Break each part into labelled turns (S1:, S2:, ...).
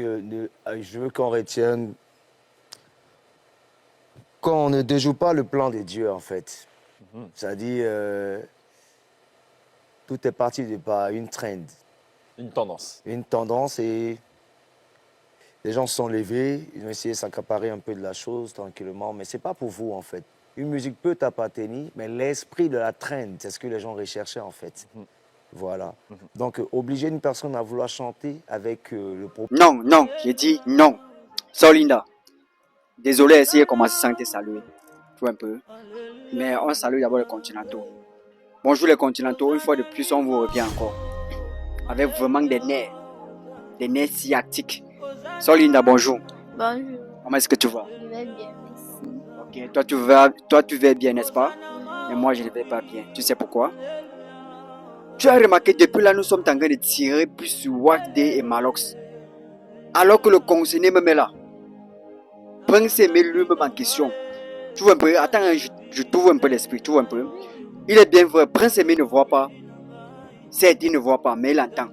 S1: Je veux qu'on retienne qu'on ne déjoue pas le plan de Dieu, en fait. C'est-à-dire, tout est parti de par une trend.
S2: Une tendance.
S1: Une tendance et les gens se sont levés, ils ont essayé de s'accaparer un peu de la chose tranquillement, mais c'est pas pour vous, en fait. Une musique peut t'appartenir, mais l'esprit de la trend, c'est ce que les gens recherchaient, en fait. Voilà. Donc, obliger une personne à vouloir chanter avec le propos...
S3: Non, non, j'ai dit non. Solinda, désolé, essayez de commencer sans te saluer. Tu vois un peu. Mais on salue d'abord les continentaux. Bonjour les continentaux, une fois de plus, on vous revient encore. Avec vraiment des nerfs sciatiques. Solinda, bonjour.
S4: Bonjour,
S3: Comment est-ce que tu vas?
S4: je vais bien, merci.
S3: Ok, toi tu vas bien, n'est-ce pas? Mais moi je ne vais pas bien. Tu sais pourquoi? Tu as remarqué, depuis là, nous sommes en train de tirer plus sur Wack Day et Malox. Alors que le concerné même est là. Prince Aimé lui-même en question. Tu vois un peu, attends, je trouve un peu l'esprit, tu vois un peu. Il est bien vrai, Prince Aimé ne voit pas. Certes, il ne voit pas, mais il entend.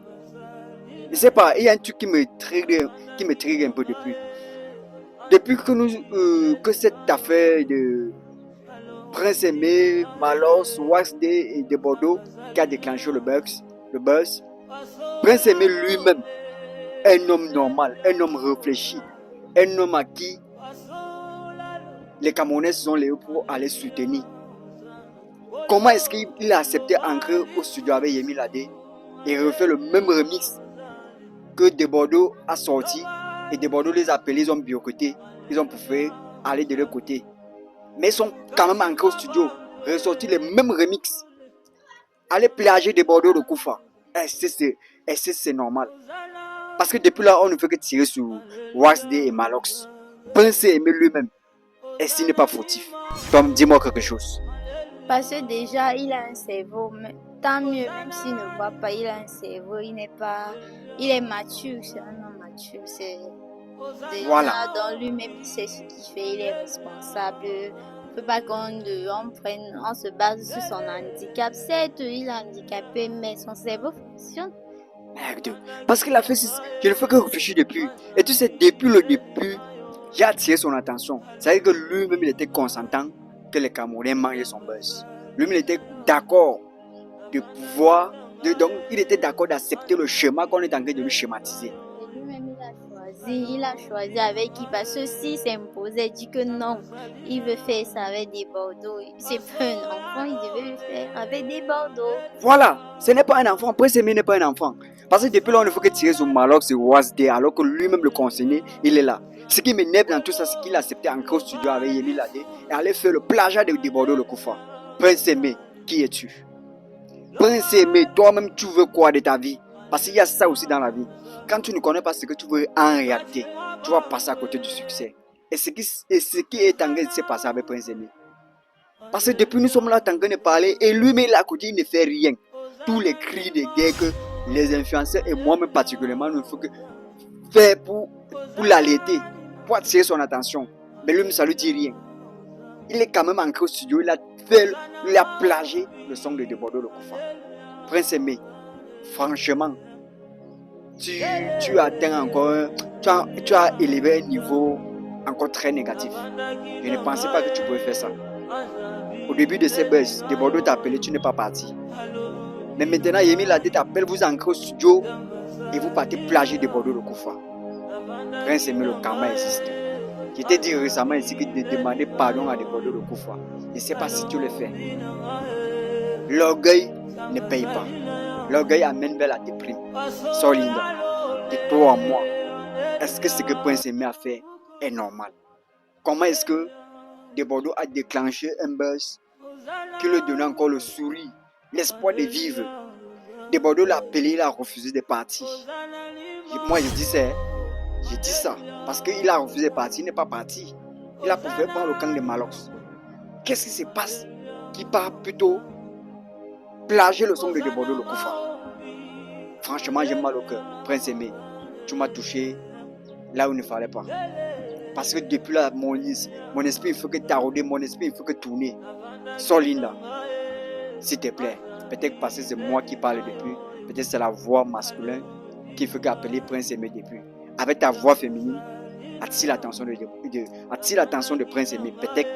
S3: Je sais pas, il y a un truc qui me trigue un peu depuis. Depuis que cette affaire de Prince Aimé, Malos, Wax Day et de Bordeaux qui a déclenché le buzz, Prince Aimé lui-même, un homme normal, un homme réfléchi, un homme à qui les Camerounais sont les pour aller soutenir. Comment est-ce qu'il a accepté d'entrer au studio avec Yemi Ladé et refait le même remix que De Bordeaux a sorti et De Bordeaux les a appelés, ils ont boycotté, ils ont préféré aller de leur côté. Mais ils sont quand même entrés au studio, ressorti les mêmes remix, aller plager De Bordeaux de Koufa. Est-ce que c'est normal? Parce que depuis là, on ne fait que tirer sur Wax Day et Malox. Prince Aimé lui-même, est-ce qu'il n'est pas fautif? Tom, dis-moi quelque chose.
S4: Parce que déjà, il a un cerveau, mais tant mieux, même s'il ne voit pas, il a un cerveau, il est mature, c'est un homme mature, c'est déjà
S3: Voilà.
S4: dans lui-même, il sait ce qu'il fait, il est responsable. Il ne faut pas on se base sur son handicap. Certes, il est handicapé, mais son cerveau fonctionne.
S3: Merde. Parce qu'il a fait, je ne fais que réfléchir depuis. Et tu sais, depuis le début, j'ai attiré son attention. C'est-à-dire que lui-même, il était consentant que les Camerounais mangent son buzz. Lui-même, il était d'accord de pouvoir, donc il était d'accord d'accepter le schéma qu'on est en train de lui schématiser.
S4: Et lui-même, il a choisi avec qui, parce que s'il s'imposait, dit que non, il veut faire ça avec des Bordeaux. C'est pas un enfant, il devait le faire avec des Bordeaux.
S3: Voilà, ce n'est pas un enfant. Prince Aimé n'est pas un enfant. Parce que depuis là, on ne faut que tirer sur Malox et Wasde, alors que lui-même le concerné, il est là. Ce qui m'énerve dans tout ça, c'est qu'il a accepté en au studio avec Yemi Ladé et aller faire le plagiat de Bordeaux le Koufa. Prince Aimé, qui es-tu? Prince Aimé, toi-même, tu veux quoi de ta vie? Parce qu'il y a ça aussi dans la vie. Quand tu ne connais pas ce que tu veux en réalité, tu vas passer à côté du succès. Et ce qui est en train de se passer avec Prince Aimé. Parce que depuis nous sommes là en train de parler et lui-même là à côté il ne fait rien. Tous les cris de guerre que les influenceurs et moi-même particulièrement nous faut que faire pour l'allaiter, pour attirer son attention. Mais lui ça lui dit rien. Il est quand même entré au studio, il a plagié le son de Bordeaux le Koufa. Prince Aimé, franchement, tu as atteint encore, tu as élevé un niveau encore très négatif. Je ne pensais pas que tu pouvais faire ça. Au début de ces buzz, De Bordeaux t'a appelé, tu n'es pas parti. Mais maintenant, Yemi Ladé t'appelle, vous entrez au studio et vous partez plager De Bordeaux le Koufa. Prince Aimé, le karma existe. Je t'ai dit récemment ici que de demander pardon à De Bordeaux le Koufa. Je ne sais pas si tu le fais. L'orgueil ne paye pas. L'orgueil amène vers la déprime. Solinda, de toi à moi, est-ce que ce que Prince Aimé a fait est normal? Comment est-ce que De Bordeaux a déclenché un buzz qui lui donnait encore le sourire, l'espoir de vivre? De Bordeaux l'a appelé, il a refusé de partir. Moi je dis ça parce qu'il a refusé de partir, il n'est pas parti. Il a préféré prendre le camp de Malox. Qu'est-ce qui se passe qui part plutôt plager le son de Bordeaux le Koufa? Franchement, j'ai mal au cœur. Prince Aimé, tu m'as touché là où il ne fallait pas. Parce que depuis là, mon esprit, il faut que t'arrôder, mon esprit, il faut que tourner. Solinda, s'il te plaît. Peut-être parce que c'est moi qui parle depuis. Peut-être c'est la voix masculine qu'il faut qu'appeler Prince Aimé depuis. avec ta voix féminine, attire l'attention attire l'attention de Prince Aimé. Peut-être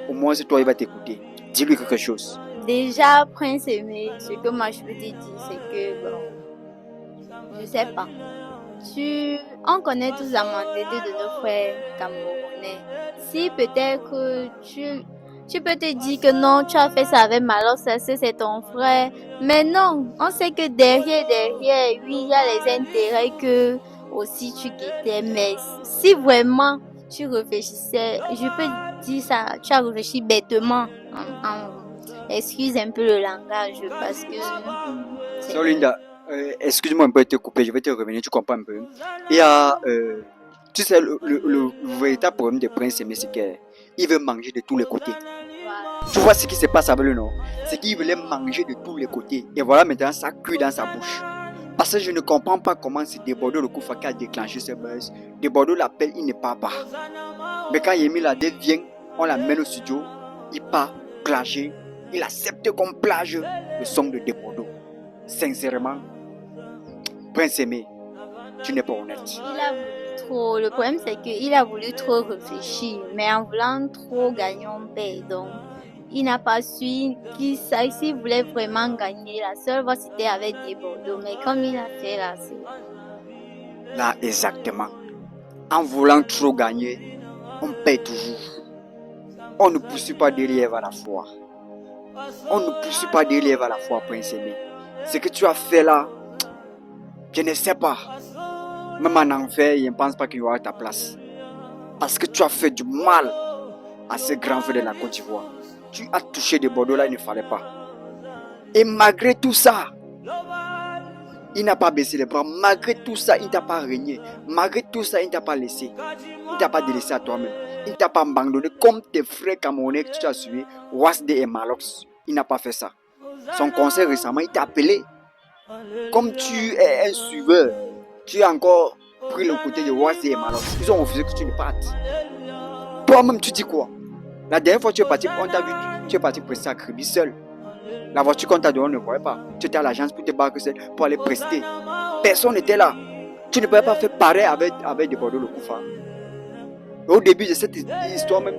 S3: au moins toi il va t'écouter. Dis-lui quelque chose.
S4: Déjà, Prince Aimé, ce que moi je peux te dire, c'est que, bon, je sais pas. On connaît tous la mentalité de nos frères camerounais. Si peut-être que tu peux te dire que non, tu as fait ça avec Malo, ça c'est ton frère. Mais non, on sait que derrière, oui, il y a les intérêts que aussi tu guettais. Mais si vraiment tu réfléchissais, je peux dire ça, tu as réfléchi bêtement. Excuse un peu le langage parce que...
S3: Solinda, excuse-moi un peu de te couper, je vais te revenir, tu comprends un peu. Il y a, tu sais, le véritable problème de Prince Aimé, c'est qu'il veut manger de tous les côtés. Tu vois ce qui se passe avec lui, non? C'est qu'il voulait manger de tous les côtés. Et voilà, maintenant, ça cuit dans sa bouche. Parce que je ne comprends pas comment c'est Debordo le Koufa qui a déclenché ce buzz. Debordo l'appelle, il ne part pas. Mais quand Yemi Lade vient, on l'amène au studio, il part plager. Il accepte comme plage le son de Debordo. Sincèrement, Prince Aimé, tu n'es pas honnête.
S4: Il a voulu trop. Le problème, c'est qu'il a voulu trop réfléchir. Mais en voulant trop gagner, on paye. Donc, il n'a pas su s'il voulait vraiment gagner. La seule voie, c'était avec Debordo. Mais comme il a fait là, c'est...
S3: Là, exactement. En voulant trop gagner, on paye toujours. On ne poursuit pas derrière à la fois. On ne poursuit pas derrière à la fois, Prince Aimé. Ce que tu as fait là, je ne sais pas. Même en enfer, je ne pense pas qu'il y aura ta place. Parce que tu as fait du mal à ce grand frère de la Côte d'Ivoire. Tu as touché des Bordeaux là, il ne fallait pas. Et malgré tout ça, il n'a pas baissé les bras. Malgré tout ça, il ne t'a pas régné. Malgré tout ça, il ne t'a pas laissé. Il ne t'a pas délaissé à toi-même. Il ne t'a pas abandonné comme tes frères camerounais que tu as suivis, Wasde et Malox. Il n'a pas fait ça. Son conseil récemment, il t'a appelé. Comme tu es un suiveur, tu as encore pris le côté de Wasde et Malox. Ils ont refusé que tu ne partes. Toi-même, tu dis quoi? La dernière fois que tu es parti, on t'a vu, tu es parti prester à Kribi seul. La voiture qu'on t'a donnée, on ne voyait pas. Tu étais à l'agence pour te barrer seul, pour aller prester. Personne n'était là. Tu ne pouvais pas faire pareil avec des Bordeaux le Koufa. Au début de cette histoire même,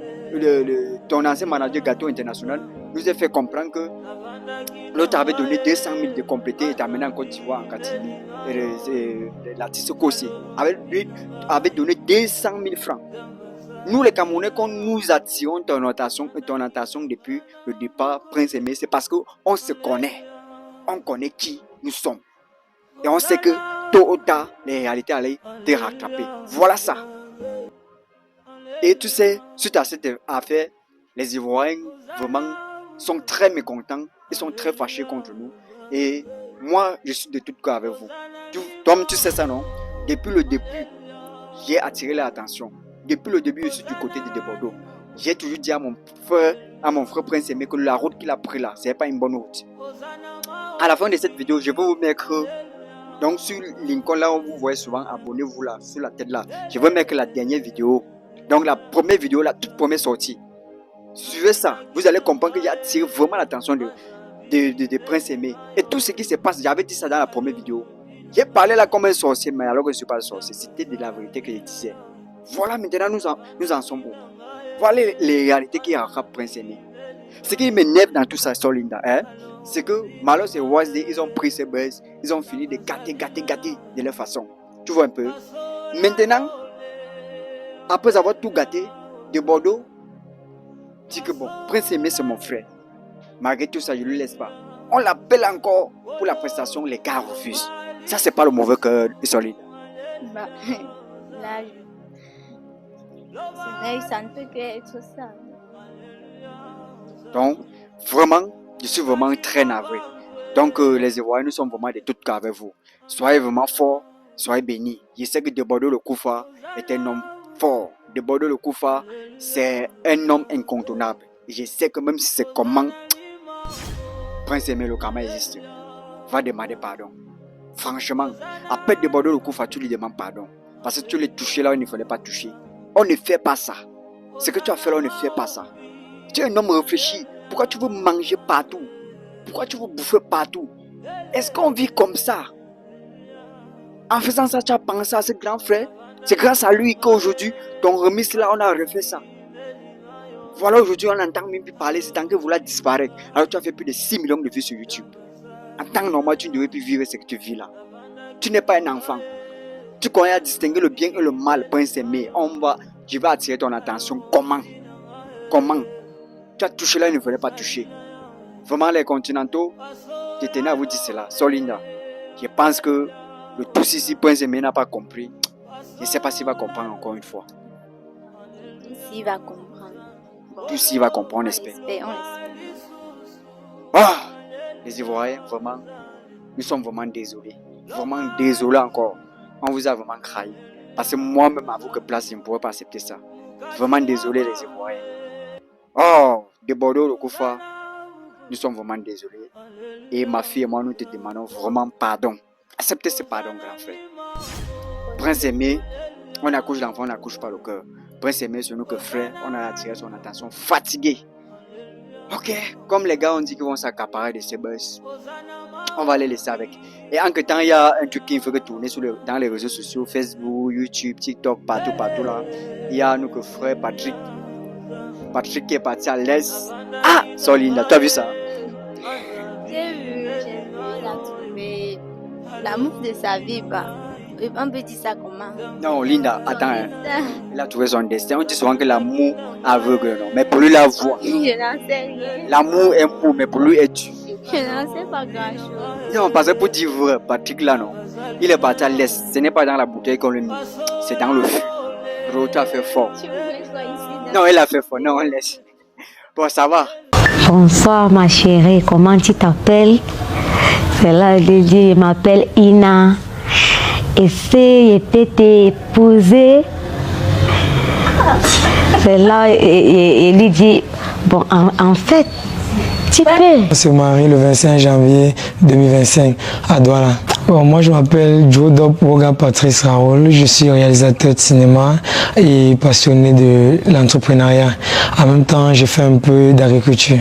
S3: ton ancien manager Gâteau International nous a fait comprendre que l'autre avait donné 200 000 de compléter et t'amener en Côte d'Ivoire, en Katini. L'artiste Kossi avait donné 200 000 francs. Nous les Camerounais, quand nous attirons ton attention depuis le départ, Prince Aimé, c'est parce qu'on se connaît. On connaît qui nous sommes. Et on sait que tôt ou tard, les réalités allaient te rattraper. Voilà ça. Et tu sais, suite à cette affaire, les Ivoiriens vraiment sont très mécontents. Ils sont très fâchés contre nous. Et moi, je suis de tout cœur avec vous. Toi, tu sais ça, non? Depuis le début, j'ai attiré l'attention. Depuis le début, je suis du côté de Bordeaux. J'ai toujours dit à mon frère Prince Aimé que la route qu'il a prise là, ce n'est pas une bonne route. À la fin de cette vidéo, je vais vous mettre donc sur Lincoln là où vous voyez souvent, abonnez-vous là, sur la tête là. Je vais mettre la dernière vidéo. Donc la première vidéo, la toute première sortie. Suivez ça, vous allez comprendre qu'il a attiré vraiment l'attention de Prince Aimé. Et tout ce qui se passe, j'avais dit ça dans la première vidéo. J'ai parlé là comme un sorcier, mais alors que je ne suis pas un sorcier. C'était de la vérité que je disais. Voilà, maintenant nous en sommes où? Voilà les réalités qui rattrapent Prince Aimé. Ce qui m'énerve dans tout ça, Solinda, c'est que Malos et Wasde, ils ont pris ces buzz, ils ont fini de gâter de leur façon. Tu vois un peu? Maintenant, après avoir tout gâté, de Bordeaux, dit que bon, Prince Aimé c'est mon frère. Malgré tout ça, je ne le laisse pas. On l'appelle encore pour la prestation, les gars refusent. Ça, c'est pas le mauvais cœur de Solinda.
S4: Bah, là, ça ne peut qu'être ça.
S3: Donc, vraiment, je suis vraiment très navré. Donc, les Ivoiriens, nous sommes vraiment de tout cœur avec vous. Soyez vraiment forts, soyez bénis. Je sais que Debordo le Koufa est un homme fort. Debordo le Koufa, c'est un homme incontournable. Et je sais que même si c'est comment, Prince Aimé le Kama existe, va demander pardon. Franchement, après Debordo le Koufa, tu lui demandes pardon. Parce que tu l'as touché là où il ne fallait pas toucher. On ne fait pas ça. Ce que tu as fait là, on ne fait pas ça. Tu es un homme réfléchi. Pourquoi tu veux manger partout? Pourquoi tu veux bouffer partout? Est-ce qu'on vit comme ça? En faisant ça, tu as pensé à ce grand frère. C'est grâce à lui qu'aujourd'hui, ton remix là, on a refait ça. Voilà, aujourd'hui, on n'entend même plus parler, c'est tant que vous la disparaître. Alors tu as fait plus de 6 millions de vues sur YouTube. En temps normal, tu ne devais plus vivre ce que tu vis là. Tu n'es pas un enfant. Tu connais à distinguer le bien et le mal, Prince Aimé. Je vais attirer ton attention. Comment? Tu as touché là, il ne fallait pas toucher. Vraiment, les continentaux, je tenais à vous dire cela. Solinda, je pense que le tout ici, Prince Aimé n'a pas compris. Je ne sais pas s'il va comprendre encore une fois.
S4: S'il va comprendre.
S3: Tout s'il va comprendre, on espère.
S4: On espère.
S3: Ah, les Ivoiriens, vraiment, nous sommes vraiment désolés. Vraiment désolés encore. On vous a vraiment craint. Parce que moi-même, à vous que place, je ne pourrais pas accepter ça. Vraiment désolé, les Ivoiriens. Oh, de Bordeaux, le Koufa, nous sommes vraiment désolés. Et ma fille et moi, nous te demandons vraiment pardon. Acceptez ce pardon, grand frère. Prince Aimé, on accouche l'enfant, on n'accouche pas le cœur. Prince Aimé, c'est nous que frère, on a attiré son attention, fatigué. Ok, comme les gars ont dit qu'ils vont s'accaparer de ces buzz, on va les laisser avec. Et en que temps, il y a un truc qu'il faut tourner dans les réseaux sociaux, Facebook, YouTube, TikTok, partout là. Il y a nous que frère Patrick qui est parti à l'Est. Ah, Solinda, tu as vu ça?
S4: J'ai vu, il a trouvé l'amour de sa vie, bah. On peut dire ça comment?
S3: Non, Linda, attends, hein. Il a trouvé son destin. On dit souvent que l'amour aveugle, non? Mais pour lui, la voix.
S4: Je n'en sais rien.
S3: L'amour est beau, mais pour lui, est tu.
S4: Je n'en sais pas grand-chose.
S3: Non, parce que pour dire vrai, Patrick là, non. Il est parti à l'Est. Ce n'est pas dans la bouteille qu'on le met. C'est dans le fût. Bro, tu as fait fort.
S4: Tu veux que je sois ici?
S3: Non, il a fait fort. Non, on laisse. Bon, ça va.
S5: Bonsoir ma chérie, comment tu t'appelles? C'est là, je dis, je m'appelle Ina. Essaye de t'épouser. C'est là, et lui dit, bon, en fait, tu peux.
S6: On se marie le 25 janvier 2025 à Douala. Bon, moi, je m'appelle Joe Dop Woga Patrice Raoul. Je suis réalisateur de cinéma et passionné de l'entrepreneuriat. En même temps, je fais un peu d'agriculture.